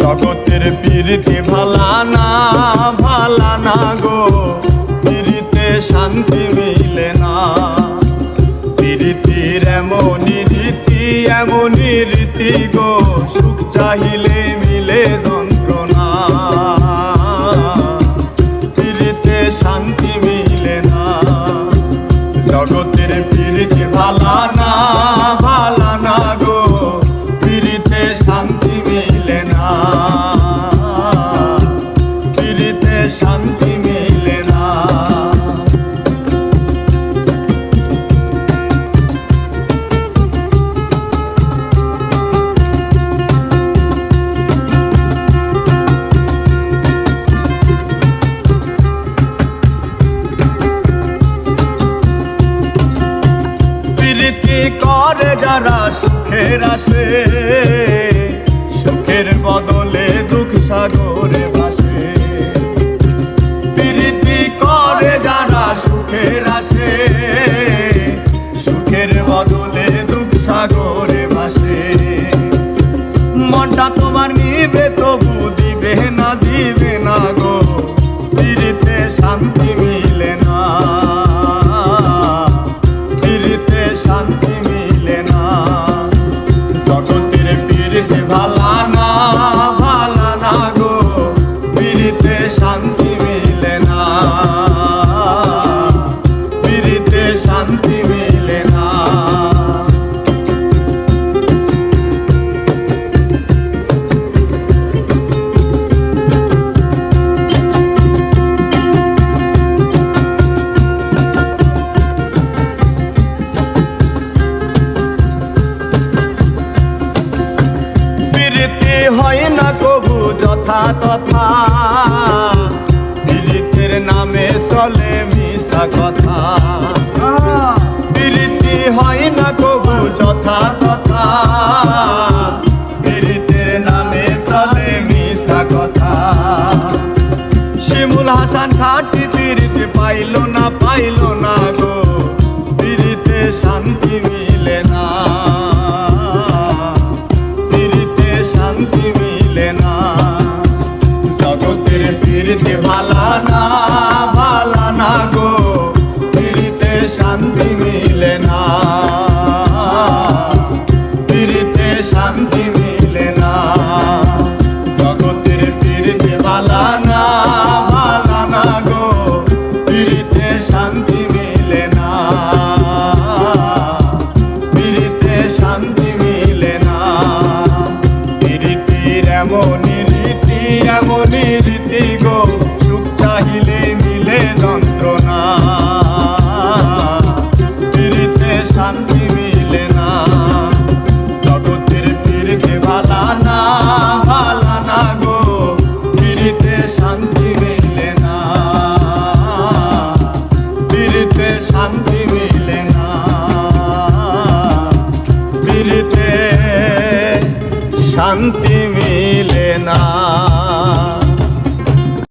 জগতের পীড়িতে ভালা না গো, পীড়িতে শান্তি মিলে না। পীড়িতির এমনই রীতি গো, সুখ চাহিলে মিলে যন্ত্রণা। পীড়িতে শান্তি মিলে না। জগতের পীড়িতে ভালা না গো, পীড়িতে শান্তি মিলে না। পীড়িতে শান্তি মিলে না। প্রীতি করে যারা সুখের আসে, সুখের বদলে দুঃখ সাগরে ভাসে। প্রীতি করে যারা সুখের আসে, সুখের বদলে দুঃখ সাগরে ভাসে। মনটা তোমার নিবে তবু দিবে না গো, পীড়িতে শান্তি মিলে না। শান্তি মিলে না। জগতের পীড়িতে ভালা না গো, পীড়িতে শান্তি মিলে না। পীড়িতে শান্তি মিলে না। হয় না কবু যথা তথা, পীড়িতের নামে চলে মিশা কথা। পীড়িতি হয় না কবু যথা তথা, পীড়িতের নামে চলে মিশা কথা। শিমুল হাসান খাটি পীড়িতে পাইল না গো, পীড়িতে শান্তি মিলে না। শান্তি মিলে না। জগতের পীড়িতে ভালা না গো, পীড়িতে শান্তি মিলে না। পীড়িতে শান্তি মিলে না। জগতের পীড়িতে ভালা না গো, পীড়িতে শান্তি মিলে না। পীড়িতে শান্তি মিলে না। এমনই রীতি গো, সুখ চাহিলে মিলে যন্ত্রণা। পীড়িতে শান্তি মিলে না। জগতের পীড়িতে ভালা না গো, পীড়িতে শান্তি মিলে না। পীড়িতে শান্তি মিলে না। পীড়িতে শান্তি মিলে না।